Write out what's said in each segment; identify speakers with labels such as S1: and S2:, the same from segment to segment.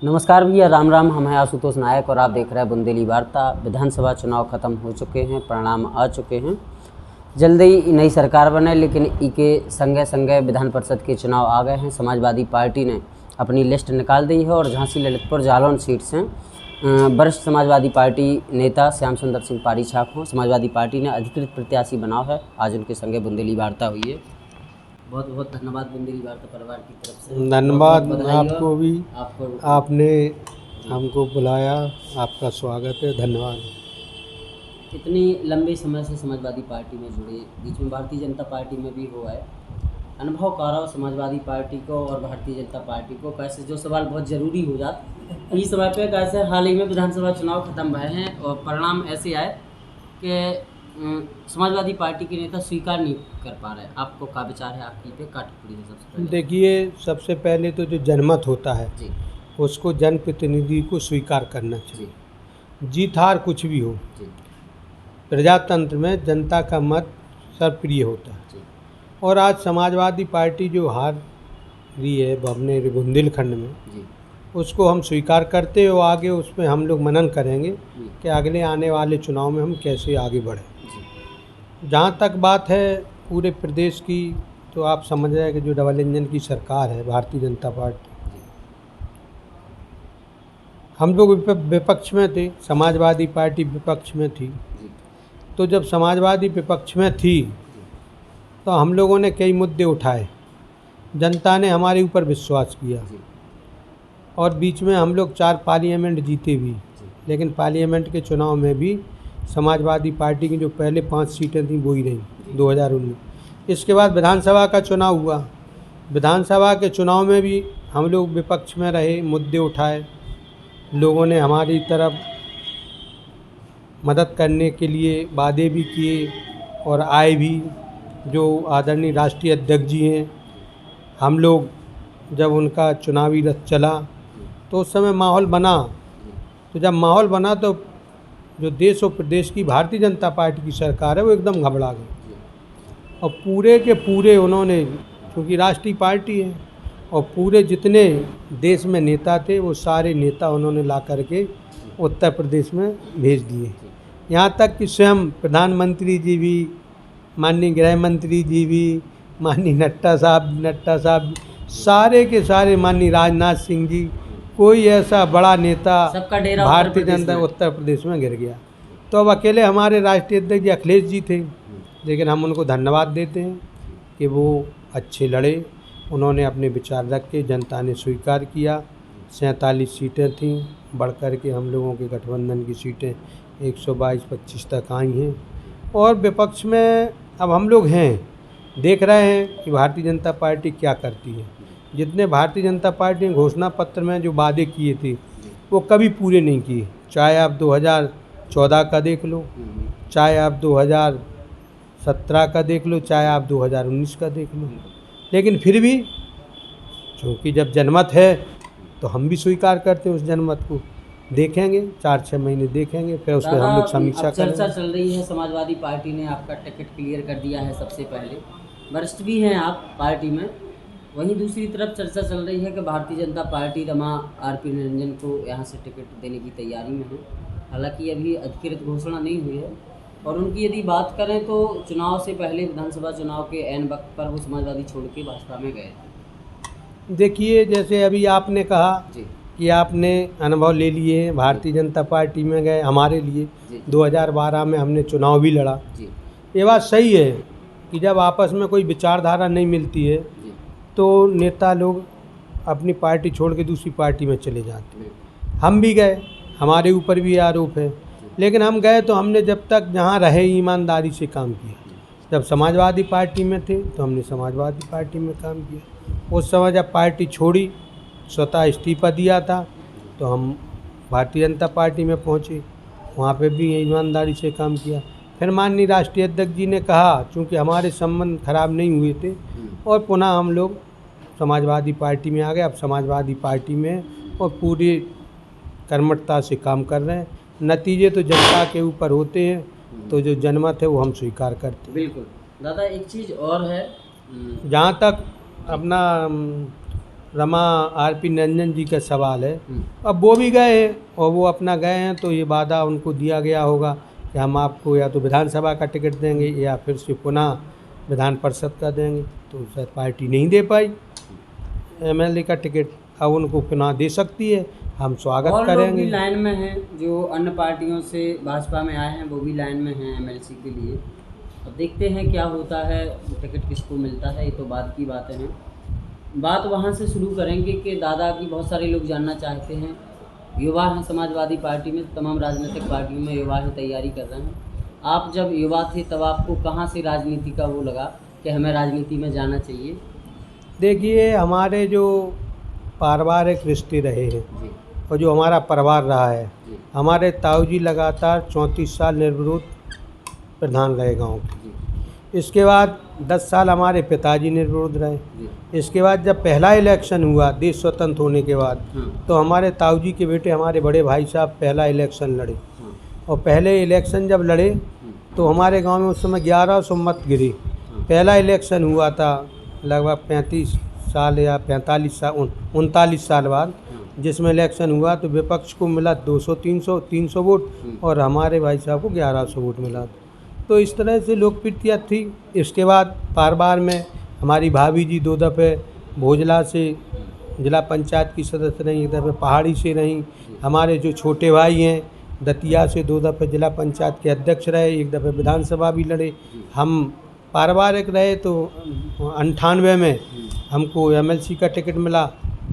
S1: नमस्कार भैया, राम राम। हम हैं आशुतोष नायक और आप देख रहे हैं बुंदेली वार्ता। विधानसभा चुनाव ख़त्म हो चुके हैं, परिणाम आ चुके हैं। जल्द ही नई सरकार बने, लेकिन इके संगे संगे विधान परिषद के चुनाव आ गए हैं। समाजवादी पार्टी ने अपनी लिस्ट निकाल दी है और झांसी ललितपुर जालौन सीट से वरिष्ठ समाजवादी पार्टी नेता श्याम सुंदर सिंह पारीछाक हों समाजवादी पार्टी ने अधिकृत प्रत्याशी बना है। आज उनके संगे बुंदेली वार्ता हुई है। बहुत बहुत धन्यवाद बुंदेली वार्ता परिवार की तरफ से।
S2: धन्यवाद आपको भी,
S1: आपको
S2: आपने हमको बुलाया, आपका स्वागत है, धन्यवाद।
S1: इतनी लंबे समय से समाजवादी पार्टी में जुड़े, बीच में भारतीय जनता पार्टी में भी हुआ है, अनुभव का रहा समाजवादी पार्टी को और भारतीय जनता पार्टी को कैसे, जो सवाल बहुत ज़रूरी हो जाता इस समय पे, कैसे हाल ही में विधानसभा चुनाव ख़त्म भए हैं और परिणाम ऐसे आए कि समाजवादी पार्टी के नेता स्वीकार नहीं कर पा रहे। आपको क्या विचार है आपकी पे? काटपुरी है सबसे पहले।
S2: देखिए, सबसे पहले तो जो जनमत होता है
S1: जी
S2: उसको जनप्रतिनिधि को स्वीकार करना
S1: जी
S2: चाहिए। जीत हार कुछ भी हो,
S1: जी
S2: प्रजातंत्र में जनता का मत सर्वप्रिय होता है।
S1: जी
S2: और आज समाजवादी पार्टी जो हार रही है अपने बुंदेलखंड में,
S1: जी
S2: उसको हम स्वीकार करते हो, आगे उस पर हम लोग मनन करेंगे
S1: जी
S2: कि अगले आने वाले चुनाव में हम कैसे आगे बढ़ें।
S1: जी
S2: जहाँ तक बात है पूरे प्रदेश की, तो आप समझ रहे हैं कि जो डबल इंजन की सरकार है भारतीय जनता पार्टी, हम लोग विपक्ष में थे, समाजवादी पार्टी विपक्ष में थी।
S1: जी
S2: तो जब समाजवादी विपक्ष में थी तो हम लोगों ने कई मुद्दे उठाए, जनता ने हमारे ऊपर विश्वास किया
S1: जी
S2: और बीच में हम लोग 4 पार्लियामेंट जीते भी।
S1: जी
S2: लेकिन पार्लियामेंट के चुनाव में भी समाजवादी पार्टी की जो पहले 5 सीटें थीं वही रहीं 2019। इसके बाद विधानसभा का चुनाव हुआ। विधानसभा के चुनाव में भी हम लोग विपक्ष में रहे, मुद्दे उठाए, लोगों ने हमारी तरफ मदद करने के लिए वादे भी किए और आए भी। जो आदरणीय राष्ट्रीय अध्यक्ष जी हैं, हम लोग जब उनका चुनावी रथ चला तो उस समय माहौल बना। तो जब माहौल बना तो जो देश और प्रदेश की भारतीय जनता पार्टी की सरकार है वो एकदम घबरा गई और पूरे के पूरे उन्होंने, क्योंकि राष्ट्रीय पार्टी है, और पूरे जितने देश में नेता थे वो सारे नेता उन्होंने ला करके उत्तर प्रदेश में भेज दिए। यहाँ तक कि स्वयं प्रधानमंत्री जी भी, माननीय गृह मंत्री जी भी, माननीय नड्डा साहब, सारे के सारे, माननीय राजनाथ सिंह जी, कोई ऐसा बड़ा नेता
S1: सबका डेरा
S2: भारतीय जनता उत्तर प्रदेश में गिर गया। तो अब अकेले हमारे राष्ट्रीय अध्यक्ष जी अखिलेश जी थे, लेकिन हम उनको धन्यवाद देते हैं कि वो अच्छे लड़े, उन्होंने अपने विचार रखे, जनता ने स्वीकार किया। 47 सीटें थीं, बढ़ कर के हम लोगों के गठबंधन की सीटें 122-25 तक आई हैं। और विपक्ष में अब हम लोग हैं, देख रहे हैं कि भारतीय जनता पार्टी क्या करती है। जितने भारतीय जनता पार्टी ने घोषणा पत्र में जो वादे किए थे वो कभी पूरे नहीं किए। चाहे आप 2014 का देख लो, चाहे आप 2017 का देख लो, चाहे आप 2019 का देख लो। लेकिन फिर भी चूँकि जब जनमत है तो हम भी स्वीकार करते हैं उस जनमत को। देखेंगे, 4-6 महीने देखेंगे, फिर उस पर हम लोग समीक्षा करेंगे।
S1: चर्चा चल रही है, समाजवादी पार्टी ने आपका टिकट क्लियर कर दिया है। सबसे पहले वरिष्ठ भी हैं आप पार्टी में, वहीं दूसरी तरफ चर्चा चल रही है कि भारतीय जनता पार्टी रमा आरपी निरंजन को यहाँ से टिकट देने की तैयारी में है। हालांकि अभी अधिकृत घोषणा नहीं हुई है। और उनकी यदि बात करें तो चुनाव से पहले, विधानसभा चुनाव के ऐन वक्त पर वो समाजवादी छोड़ के भाजपा में गए थे।
S2: देखिए, जैसे अभी आपने कहा
S1: जी
S2: कि आपने अनुभव ले लिए, भारतीय जनता पार्टी में गए, हमारे लिए 2012 में हमने चुनाव भी लड़ा।
S1: जी
S2: ये बात सही है कि जब आपस में कोई विचारधारा नहीं मिलती है
S1: जी
S2: तो नेता लोग अपनी पार्टी छोड़ के दूसरी पार्टी में चले जाते हैं।
S1: जी
S2: हम भी गए, हमारे ऊपर भी आरोप है, लेकिन हम गए तो हमने जब तक जहाँ रहे ईमानदारी से काम किया। जब समाजवादी पार्टी में थे तो हमने समाजवादी पार्टी में काम किया। उस समय जब पार्टी छोड़ी, स्वतः इस्तीफा दिया था, तो हम भारतीय जनता पार्टी में पहुँचे, वहाँ पे भी ईमानदारी से काम किया। फिर माननीय राष्ट्रीय अध्यक्ष जी ने कहा, चूँकि हमारे संबंध खराब नहीं हुए थे, और पुनः हम लोग समाजवादी पार्टी में आ गए। अब समाजवादी पार्टी में और पूरी कर्मठता से काम कर रहे हैं। नतीजे तो जनता के ऊपर होते हैं, तो जो जनमत है वो हम स्वीकार करते हैं।
S1: बिल्कुल। दादा, एक चीज़ और है,
S2: जहाँ तक अपना रमा आरपी निरंजन जी का सवाल है। अब वो भी गए हैं और वो अपना गए हैं तो ये वादा उनको दिया गया होगा कि हम आपको या तो विधानसभा का टिकट देंगे या फिर से पुनः विधान परिषद का देंगे, तो शायद पार्टी नहीं दे पाई एमएलए का टिकट। अब उनको पुनः दे सकती है, हम स्वागत
S1: और लोग
S2: करेंगे।
S1: भी लाइन में हैं, जो अन्य पार्टियों से भाजपा में आए हैं वो भी लाइन में हैं एमएलसी के लिए। अब देखते हैं क्या होता है, टिकट किसको मिलता है, ये तो बाद की बातें हैं। बात वहाँ से शुरू करेंगे कि दादा की बहुत सारे लोग जानना चाहते हैं, युवा हैं समाजवादी पार्टी में, तमाम राजनीतिक पार्टियों में युवा हैं, तैयारी कर रहे हैं। आप जब युवा थे तब आपको कहाँ से राजनीति का वो लगा कि हमें राजनीति में जाना चाहिए?
S2: देखिए, हमारे जो पारिवारिक रिश्ते रहे हैं
S1: जी
S2: और जो हमारा परिवार रहा है,
S1: जी
S2: हमारे ताऊ जी लगातार 34 साल निर्विरोध प्रधान रहे गांव के।
S1: जी
S2: इसके बाद 10 साल हमारे पिताजी निर्विरोध रहे।
S1: जी
S2: इसके बाद जब पहला इलेक्शन हुआ देश स्वतंत्र होने के बाद,
S1: हाँ
S2: तो हमारे ताऊ जी के बेटे हमारे बड़े भाई साहब पहला इलेक्शन लड़े।
S1: हाँ
S2: और पहले इलेक्शन जब लड़े तो हमारे गांव में उस समय 1100 मत गिरे। पहला इलेक्शन हुआ था लगभग 35 साल या 45 साल 39 साल बाद, जिसमें इलेक्शन हुआ तो विपक्ष को मिला 200-300 वोट और हमारे भाई साहब को 1100 वोट मिला। तो इस तरह से लोकप्रियता थी। इसके बाद बार में हमारी भाभी जी 2 दफ़े भोजला से जिला पंचायत की सदस्य रहीं, 1 दफ़े पहाड़ी से रहीं। हमारे जो छोटे भाई हैं दतिया से 2 दफ़े जिला पंचायत के अध्यक्ष रहे, 1 दफ़े विधानसभा भी लड़े। हम पारिवारिक रहे तो 98 में हमको एमएलसी का टिकट मिला।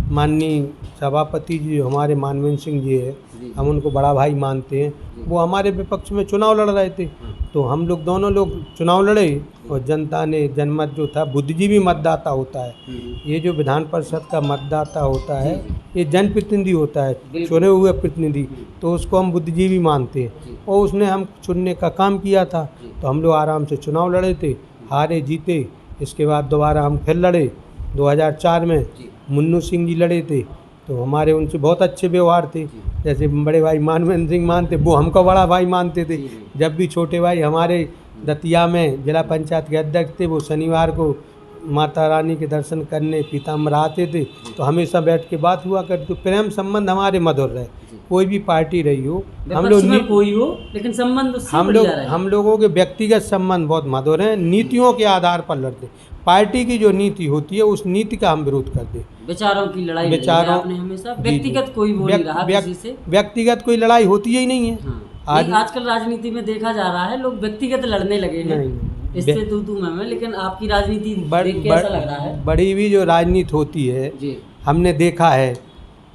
S2: माननीय सभापति जी हमारे मानवेंद्र सिंह जी है, हम उनको बड़ा भाई मानते हैं, वो हमारे विपक्ष में चुनाव लड़ रहे थे। तो हम लोग दोनों लोग चुनाव लड़े और जनता ने जनमत जो था, बुद्धिजीवी मतदाता होता है, ये जो विधान परिषद का मतदाता होता है ये जनप्रतिनिधि होता है, चुने हुए प्रतिनिधि, तो उसको हम बुद्धिजीवी मानते हैं और उसने हम चुनने का काम किया था। तो हम लोग आराम से चुनाव लड़े थे, हारे जीते। इसके बाद दोबारा हम फिर लड़े 2004 में, मुन्नू सिंह जी लड़े थे तो हमारे उनसे बहुत अच्छे व्यवहार थे। जैसे बड़े भाई मानवेंद्र सिंह मानते, वो हमको बड़ा भाई मानते थे। जब भी छोटे भाई हमारे दतिया में जिला पंचायत के अध्यक्ष थे, वो शनिवार को माता रानी के दर्शन करने पीताम्बर आते थे तो हमेशा बैठ के बात हुआ करती। तो प्रेम संबंध हमारे मधुर रहे, कोई भी पार्टी रही हो, हम लोग
S1: कोई हो लेकिन संबंध उससे बढ़िया रहे।
S2: हम लोगों के व्यक्तिगत संबंध बहुत मधुर हैं। नीतियों के आधार पर लड़ते, पार्टी की जो नीति होती है उस नीति का हम विरोध करते।
S1: विचारों की लड़ाई नहीं है आपने हमेशा, व्यक्तिगत कोई वो नहीं रहा किसी से,
S2: व्यक्तिगत कोई लड़ाई होती ही नहीं है।
S1: हाँ। आजकल राजनीति में देखा जा रहा है लोग व्यक्तिगत लड़ने लगे हैं, इससे तू मैं, लेकिन आपकी राजनीति देख के ऐसा लग रहा है।
S2: बड़ी भी जो राजनीति होती है
S1: जी,
S2: हमने देखा है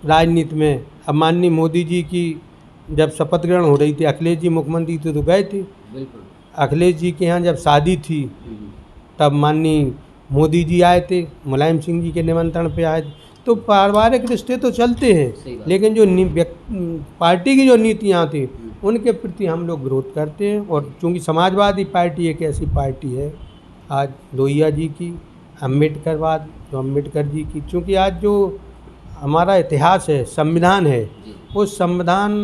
S2: राजनीति में। अब माननीय मोदी जी की जब शपथ ग्रहण हो रही थी, अखिलेश जी मुख्यमंत्री थे तो गए थे।
S1: बिल्कुल।
S2: अखिलेश जी के यहाँ जब शादी थी तब माननीय मोदी जी आए थे, मुलायम सिंह जी के निमंत्रण पे आए थे। तो पारिवारिक रिश्ते तो चलते हैं, लेकिन जो पार्टी की जो नीतियाँ थी उनके प्रति हम लोग विरोध करते हैं। और चूँकि समाजवादी पार्टी एक ऐसी पार्टी है, आज लोहिया जी की, अम्बेडकरवाद जो अम्बेडकर जी की, चूँकि आज जो हमारा इतिहास है, संविधान है, उस संविधान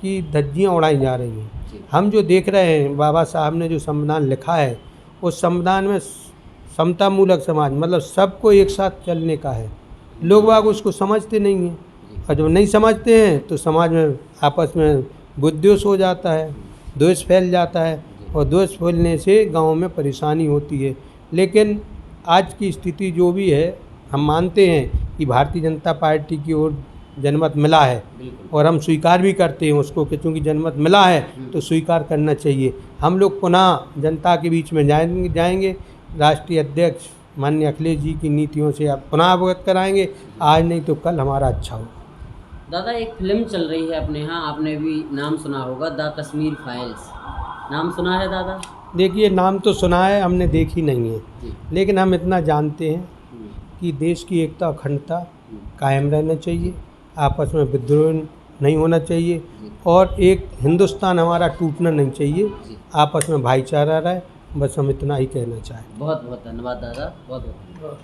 S2: की धज्जियाँ उड़ाई जा रही हैं। हम जो देख रहे हैं, बाबा साहब ने जो संविधान लिखा है, उस संविधान में समतामूलक समाज मतलब सबको एक साथ चलने का है। लोग बाग उसको समझते नहीं हैं और जब नहीं समझते हैं तो समाज में आपस में विद्वेष हो जाता है, द्वेष फैल जाता है और द्वेष फैलने से गाँव में परेशानी होती है। लेकिन आज की स्थिति जो भी है, हम मानते हैं कि भारतीय जनता पार्टी की ओर जनमत मिला है और हम स्वीकार भी करते हैं उसको कि चूँकि जनमत मिला है तो स्वीकार करना चाहिए। हम लोग पुनः जनता के बीच में जाएंगे। राष्ट्रीय अध्यक्ष माननीय अखिलेश जी की नीतियों से आप पुनः अवगत कराएंगे, आज नहीं तो कल हमारा अच्छा हो।
S1: दादा, एक फिल्म चल रही है अपने यहाँ, आपने भी नाम सुना होगा, द कश्मीर फाइल्स, नाम सुना है दादा?
S2: देखिए, नाम तो सुना है, हमने देखी नहीं है, लेकिन हम इतना जानते हैं कि देश की एकता अखंडता कायम रहना चाहिए, आपस में विद्रोह नहीं होना चाहिए और एक हिंदुस्तान हमारा टूटना नहीं चाहिए, आपस में भाईचारा रहे। बस हम इतना ही कहना चाहें।
S1: बहुत बहुत धन्यवाद दादा, बहुत बहुत।